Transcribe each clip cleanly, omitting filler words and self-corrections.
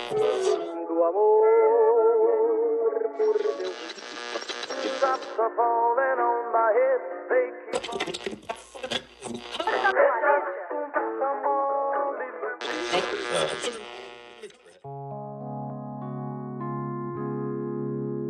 Do amor por Deus. Drops are falling on my head, they keep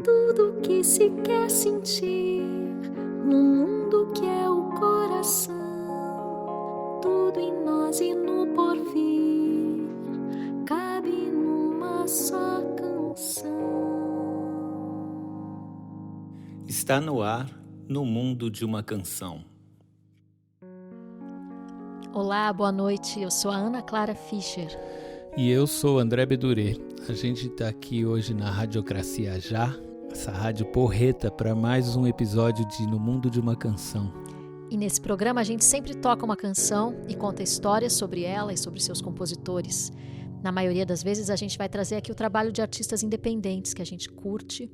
Tudo que se quer sentir no mundo que é o coração, tudo em nós e no porvir, cabe numa só canção. Está no ar, no mundo de uma canção. Olá, boa noite, eu sou a Ana Clara Fischer. E eu sou André Bedurê. A gente está aqui hoje na Radiocracia Já, essa rádio porreta, para mais um episódio de No Mundo de uma Canção. E nesse programa a gente sempre toca uma canção e conta histórias sobre ela e sobre seus compositores. Na maioria das vezes a gente vai trazer aqui o trabalho de artistas independentes que a gente curte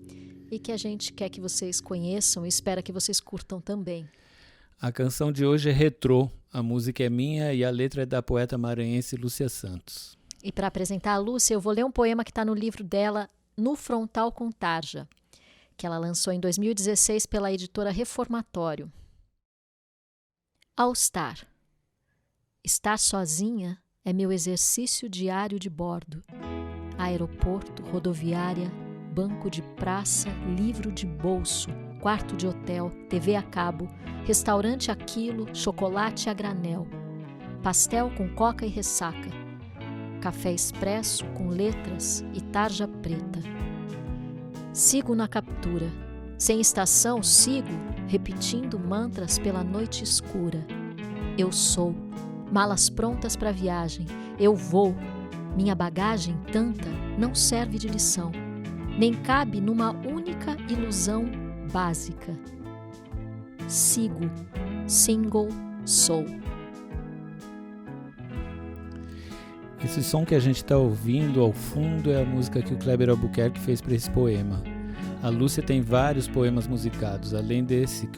e que a gente quer que vocês conheçam e espera que vocês curtam também. A canção de hoje é Retrô, a música é minha e a letra é da poeta maranhense Lúcia Santos. E para apresentar a Lúcia, eu vou ler um poema que está no livro dela, No Frontal com Tarja, que ela lançou em 2016 pela editora Reformatório. All Star. Estar sozinha é meu exercício diário de bordo. Aeroporto, rodoviária, banco de praça, livro de bolso, quarto de hotel, TV a cabo, restaurante a quilo, chocolate a granel, pastel com coca e ressaca, café expresso com letras e tarja preta. Sigo na captura. Sem estação, sigo, repetindo mantras pela noite escura. Eu sou. Malas prontas para viagem. Eu vou. Minha bagagem, tanta, não serve de lição. Nem cabe numa única ilusão básica. Sigo. Single sou. Esse som que a gente está ouvindo ao fundo é a música que o Kleber Albuquerque fez para esse poema. A Lúcia tem vários poemas musicados, além desse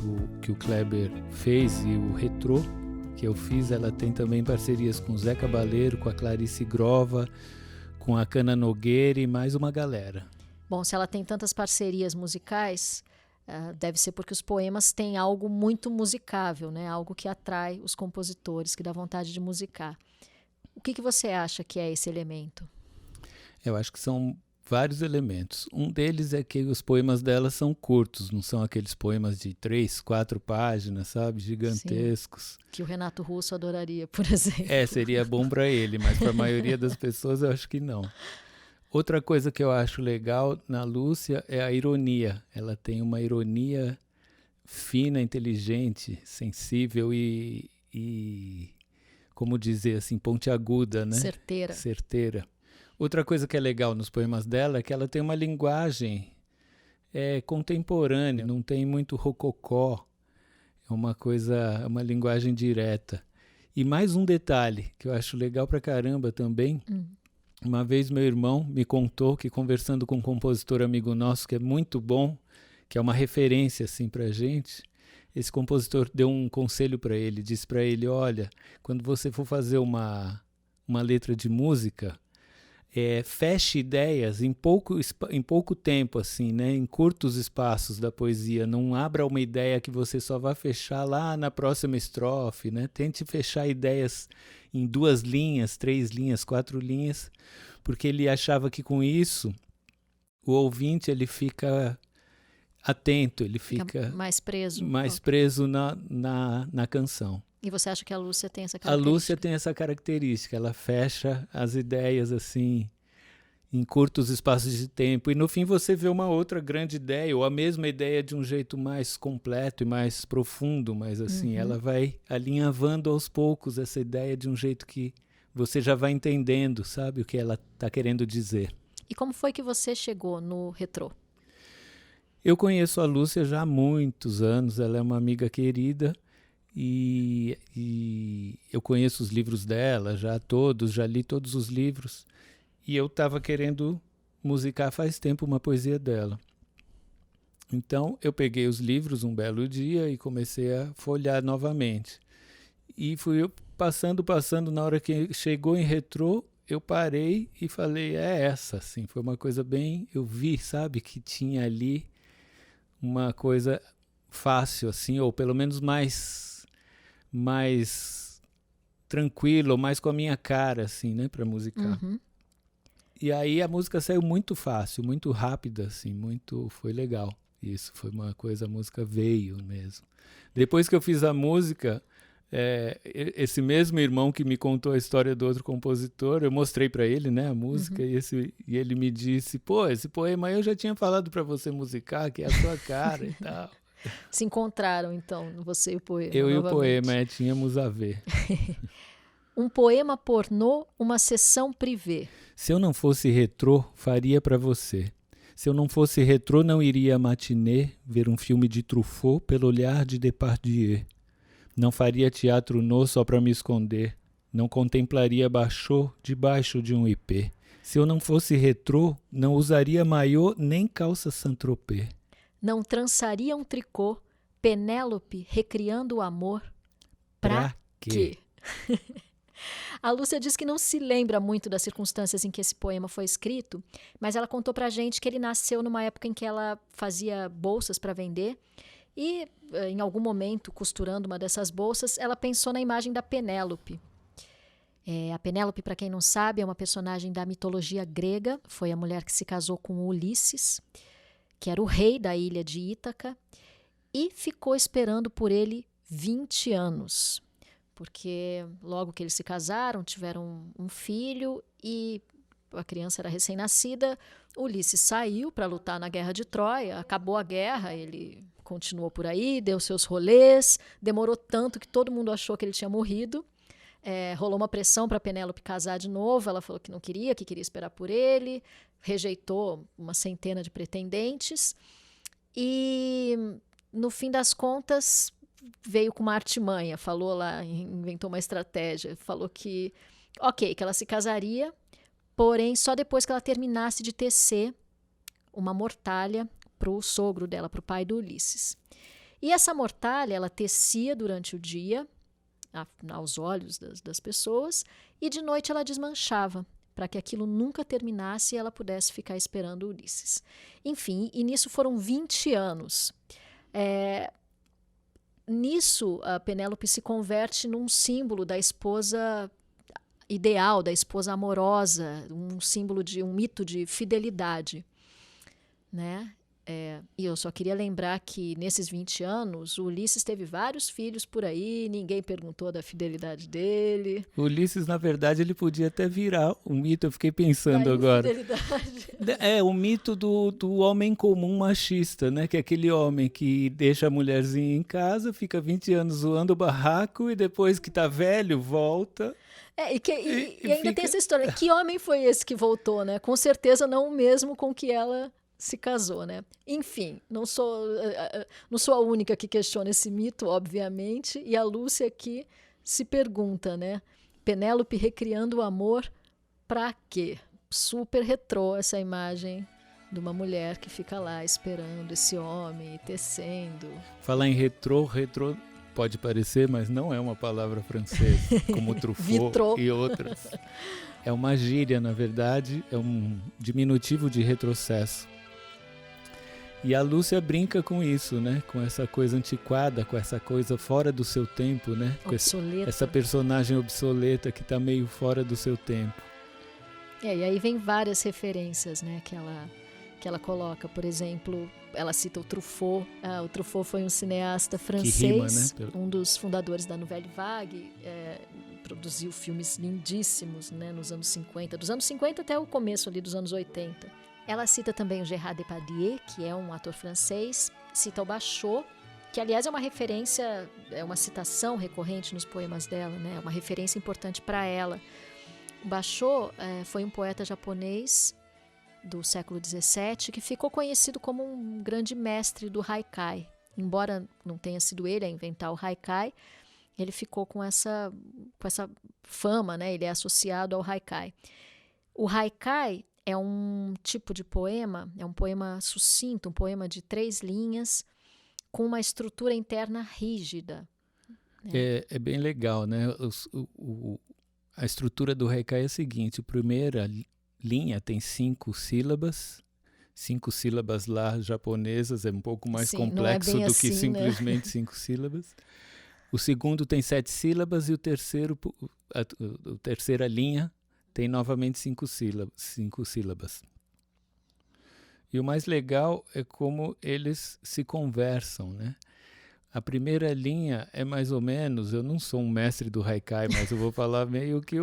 que o Kleber fez e o Retrô que eu fiz, ela tem também parcerias com o Zé Cabaleiro, com a Clarice Grova, com a Cana Nogueira e mais uma galera. Bom, se ela tem tantas parcerias musicais, deve ser porque os poemas têm algo muito musicável, né? Algo que atrai os compositores, que dá vontade de musicar. O que você acha que é esse elemento? Eu acho que são vários elementos. Um deles é que os poemas dela são curtos, não são aqueles poemas de 3, 4 páginas, sabe? Gigantescos. Sim, que o Renato Russo adoraria, por exemplo. Seria bom para ele, mas para a maioria das pessoas eu acho que não. Outra coisa que eu acho legal na Lúcia é a ironia. Ela tem uma ironia fina, inteligente, sensível e como dizer assim, pontiaguda, né? Certeira. Outra coisa que é legal nos poemas dela é que ela tem uma linguagem contemporânea, não tem muito rococó, é uma linguagem direta. E mais um detalhe que eu acho legal pra caramba também, uma vez meu irmão me contou que conversando com um compositor amigo nosso que é muito bom, que é uma referência assim pra gente, esse compositor deu um conselho para ele, disse para ele, olha, quando você for fazer uma letra de música, feche ideias em pouco tempo, assim, né? Em curtos espaços da poesia. Não abra uma ideia que você só vai fechar lá na próxima estrofe, né? Tente fechar ideias em 2 linhas, 3 linhas, 4 linhas, porque ele achava que com isso o ouvinte ele fica atento, ele fica mais preso na canção. E você acha que a Lúcia tem essa característica? A Lúcia tem essa característica, ela fecha as ideias assim em curtos espaços de tempo e no fim você vê uma outra grande ideia ou a mesma ideia de um jeito mais completo e mais profundo, mas assim, ela vai alinhavando aos poucos essa ideia de um jeito que você já vai entendendo, sabe, o que ela está querendo dizer. E como foi que você chegou no Retrô? Eu conheço a Lúcia já há muitos anos, ela é uma amiga querida e eu conheço os livros dela, já li todos os livros e eu estava querendo musicar faz tempo uma poesia dela. Então eu peguei os livros um belo dia e comecei a folhear novamente. E fui passando, na hora que chegou em Retrô, eu parei e falei, é essa, assim, foi uma coisa bem, eu vi, sabe, que tinha ali uma coisa fácil, assim, ou pelo menos mais tranquilo, mais com a minha cara, assim, né, para musicar. Uhum. E aí a música saiu muito fácil, muito rápida, assim, foi legal. Isso foi uma coisa, a música veio mesmo. Depois que eu fiz a música, esse mesmo irmão que me contou a história do outro compositor, eu mostrei para ele, né, a música, e ele me disse, pô, esse poema eu já tinha falado para você musicar, que é a sua cara e tal. Se encontraram, então, você e o poema Eu novamente. E o poema, tínhamos a ver. Um poema pornô, uma sessão privê. Se eu não fosse retrô, faria para você. Se eu não fosse retrô, não iria à matinê ver um filme de Truffaut pelo olhar de Depardieu. Não faria teatro no só para me esconder. Não contemplaria Bachot debaixo de um ipê. Se eu não fosse retrô, não usaria maiô nem calça Saint-Tropez. Não trançaria um tricô, Penélope recriando o amor. Pra quê? A Lúcia diz que não se lembra muito das circunstâncias em que esse poema foi escrito, mas ela contou pra gente que ele nasceu numa época em que ela fazia bolsas para vender e, em algum momento, costurando uma dessas bolsas, ela pensou na imagem da Penélope. A Penélope, para quem não sabe, é uma personagem da mitologia grega, foi a mulher que se casou com Ulisses, que era o rei da ilha de Ítaca, e ficou esperando por ele 20 anos. Porque logo que eles se casaram, tiveram um filho e a criança era recém-nascida. Ulisses saiu para lutar na Guerra de Troia, acabou a guerra, ele continuou por aí, deu seus rolês, demorou tanto que todo mundo achou que ele tinha morrido. Rolou uma pressão para Penélope casar de novo, ela falou que não queria, que queria esperar por ele, rejeitou uma centena de pretendentes e, no fim das contas, veio com uma artimanha, falou lá, inventou uma estratégia, falou que, que ela se casaria, porém só depois que ela terminasse de tecer uma mortalha para o sogro dela, para o pai do Ulisses. E essa mortalha ela tecia durante o dia, aos olhos das pessoas, e de noite ela desmanchava, para que aquilo nunca terminasse e ela pudesse ficar esperando o Ulisses. Enfim, e nisso foram 20 anos. Nisso, a Penélope se converte num símbolo da esposa ideal, da esposa amorosa, um símbolo de um mito de fidelidade, né? E eu só queria lembrar que nesses 20 anos, o Ulisses teve vários filhos por aí, ninguém perguntou da fidelidade dele. O Ulisses, na verdade, ele podia até virar um mito, eu fiquei pensando agora. O mito do homem comum machista, né? Que é aquele homem que deixa a mulherzinha em casa, fica 20 anos zoando o barraco e depois que tá velho, volta. E ainda tem essa história, que homem foi esse que voltou, né? Com certeza não o mesmo com que ela se casou, né? Enfim, não sou a única que questiona esse mito, obviamente, e a Lúcia aqui se pergunta, né? Penélope recriando o amor pra quê? Super retrô essa imagem de uma mulher que fica lá esperando esse homem, tecendo. Falar em retrô pode parecer, mas não é uma palavra francesa, como Truffaut e outras. É uma gíria, na verdade, é um diminutivo de retrocesso. E a Lúcia brinca com isso, né? Com essa coisa antiquada, com essa coisa fora do seu tempo, né? Obsoleta. Com essa personagem obsoleta que está meio fora do seu tempo. E aí vem várias referências, né? Que ela coloca. Por exemplo, ela cita o Truffaut. O Truffaut foi um cineasta francês, que rima, né? Um dos fundadores da Nouvelle Vague. Produziu filmes lindíssimos, né? Nos anos 50. Dos anos 50 até o começo ali dos anos 80. Ela cita também o Gérard Depardieu, que é um ator francês, cita o Bachot, que aliás é uma referência, é uma citação recorrente nos poemas dela, né? É uma referência importante para ela. O Bachot foi um poeta japonês do século XVII que ficou conhecido como um grande mestre do haikai. Embora não tenha sido ele a inventar o haikai, ele ficou com essa fama, né? Ele é associado ao haikai. O haikai é um tipo de poema, é um poema sucinto, um poema de 3 linhas, com uma estrutura interna rígida. É bem legal, né? A estrutura do haikai é a seguinte: a primeira linha tem 5 sílabas. 5 sílabas lá japonesas, é um pouco mais complexo do que simplesmente 5 sílabas. O segundo tem 7 sílabas e a terceira linha tem novamente 5 sílabas. E o mais legal é como eles se conversam, né? A primeira linha é mais ou menos, eu não sou um mestre do haikai, mas eu vou falar meio que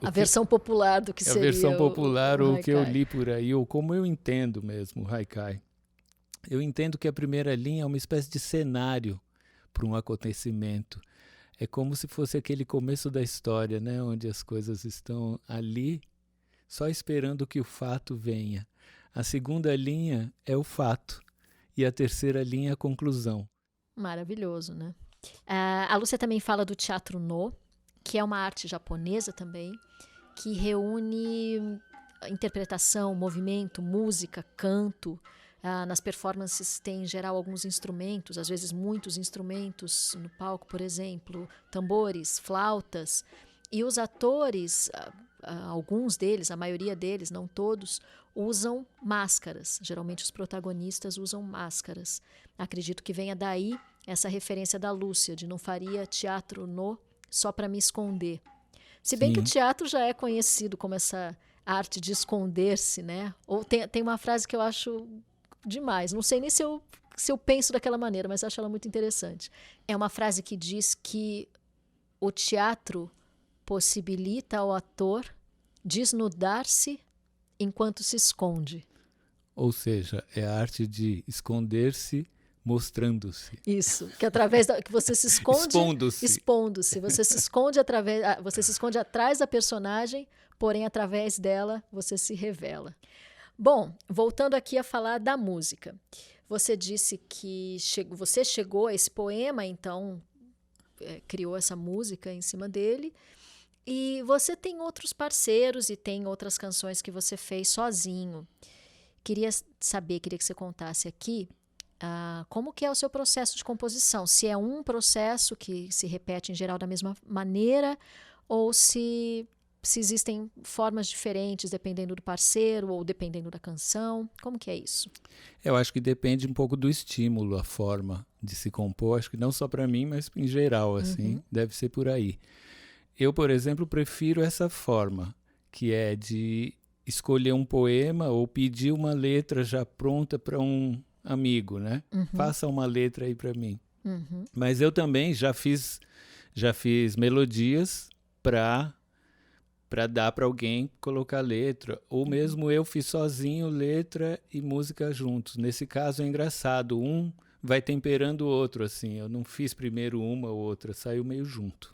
a versão popular do que seria a versão popular o ou haikai. que eu li por aí, ou como eu entendo mesmo o haikai. Eu entendo que a primeira linha é uma espécie de cenário para um acontecimento. É como se fosse aquele começo da história, né? Onde as coisas estão ali só esperando que o fato venha. A segunda linha é o fato e a terceira linha é a conclusão. Maravilhoso, né? A Lúcia também fala do teatro no, que é uma arte japonesa também, que reúne interpretação, movimento, música, canto. Nas performances tem, em geral, alguns instrumentos, às vezes muitos instrumentos no palco, por exemplo, tambores, flautas. E os atores, alguns deles, a maioria deles, não todos, usam máscaras. Geralmente os protagonistas usam máscaras. Acredito que venha daí essa referência da Lúcia, de não faria teatro no só para me esconder. Se bem que o teatro já é conhecido como essa arte de esconder-se, né? Ou tem uma frase que eu acho demais. Não sei nem se eu penso daquela maneira, mas acho ela muito interessante. É uma frase que diz que o teatro possibilita ao ator desnudar-se enquanto se esconde. Ou seja, é a arte de esconder-se mostrando-se. Isso, que através que você se esconde expondo-se. Você se esconde atrás da personagem, porém através dela você se revela. Bom, voltando aqui a falar da música. Você disse que você chegou a esse poema, então criou essa música em cima dele. E você tem outros parceiros e tem outras canções que você fez sozinho. Queria que você contasse aqui como que é o seu processo de composição. Se é um processo que se repete em geral da mesma maneira ou se existem formas diferentes dependendo do parceiro ou dependendo da canção. Como que é isso? Eu acho que depende um pouco do estímulo, a forma de se compor. Acho que não só para mim, mas em geral, assim, deve ser por aí. Eu, por exemplo, prefiro essa forma, que é de escolher um poema ou pedir uma letra já pronta para um amigo, né? Faça uma letra aí para mim. Mas eu também já fiz melodias para dar para alguém colocar letra, ou mesmo eu fiz sozinho letra e música juntos. Nesse caso é engraçado, um vai temperando o outro, assim. Eu não fiz primeiro uma ou outra, saiu meio junto.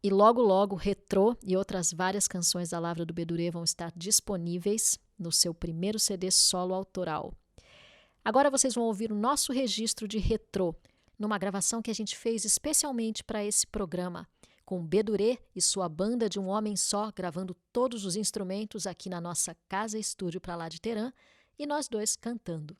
E logo, logo, Retrô e outras várias canções da Lavra do Bedurê vão estar disponíveis no seu primeiro CD solo autoral. Agora vocês vão ouvir o nosso registro de Retrô, numa gravação que a gente fez especialmente para esse programa, com Bedurê e sua banda de um homem só, gravando todos os instrumentos aqui na nossa casa-estúdio para lá de Teherã, e nós dois cantando.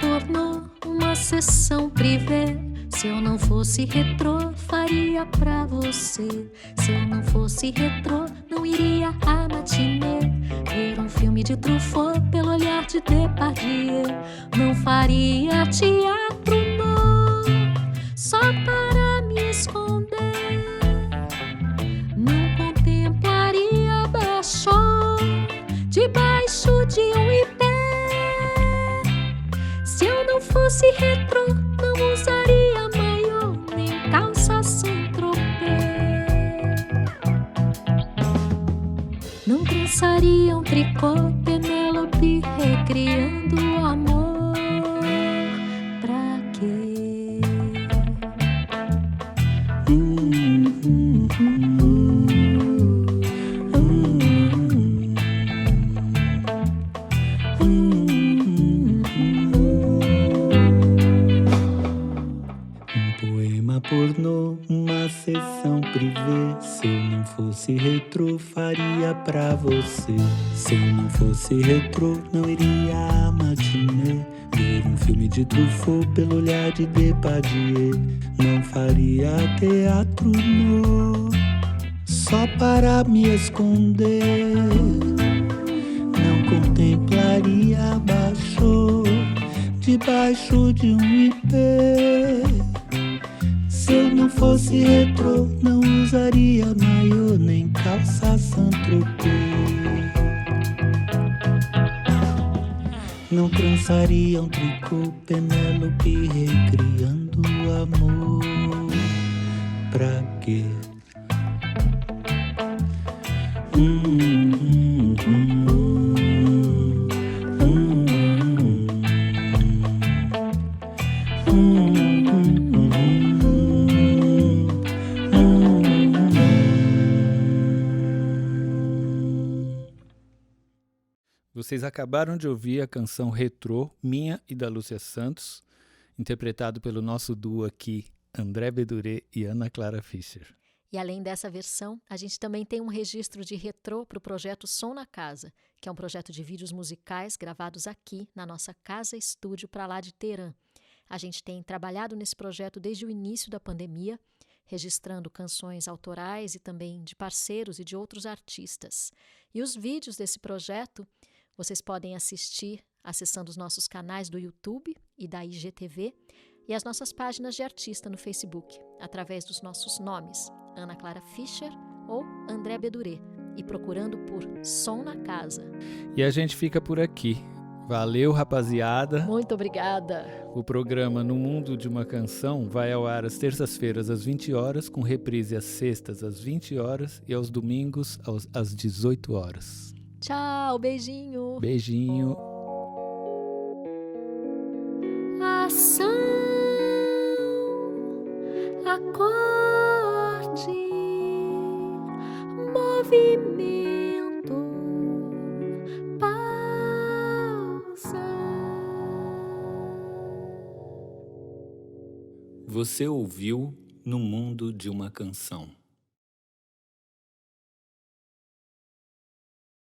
Pornô, uma sessão privê. Se eu não fosse retrô, faria pra você. Se eu não fosse retrô, não iria à matinê ver um filme de Truffaut pelo olhar de Depardieu. Não faria teatro, não, só para me esconder. Não contemplaria Bachor debaixo de um ipê. Se eu não fosse retrô, não usaria maiô, nem calça sem tropê. Não trançaria um tricô, Penélope recriando o amor. Pra quê? Cinema pornô, uma sessão privê. Se eu não fosse retrô, faria pra você. Se eu não fosse retrô, não iria à matinê. Ver um filme de Truffaut pelo olhar de Depardieu. Não faria teatro, não, só para me esconder. Não contemplaria baixo, debaixo de um ipê. Se eu não fosse retrô, não usaria maiô nem calça Saint-Tropez. Não trançaria um tricô Penélope recriando o amor. Pra quê? Vocês acabaram de ouvir a canção Retrô, minha e da Lúcia Santos, interpretado pelo nosso duo aqui, André Beduré e Ana Clara Fischer. E além dessa versão, a gente também tem um registro de retrô para o projeto Som na Casa, que é um projeto de vídeos musicais gravados aqui na nossa casa estúdio para lá de Teherã. A gente tem trabalhado nesse projeto desde o início da pandemia, registrando canções autorais e também de parceiros e de outros artistas. E os vídeos desse projeto vocês podem assistir acessando os nossos canais do YouTube e da IGTV e as nossas páginas de artista no Facebook, através dos nossos nomes, Ana Clara Fischer ou André Beduré, e procurando por Som na Casa. E a gente fica por aqui. Valeu, rapaziada. Muito obrigada. O programa No Mundo de uma Canção vai ao ar às terças-feiras às 20 horas, com reprise às sextas às 20 horas e aos domingos às 18 horas. Tchau, beijinho. Beijinho. Ação, acorde, movimento, pausa. Você ouviu No Mundo de uma Canção.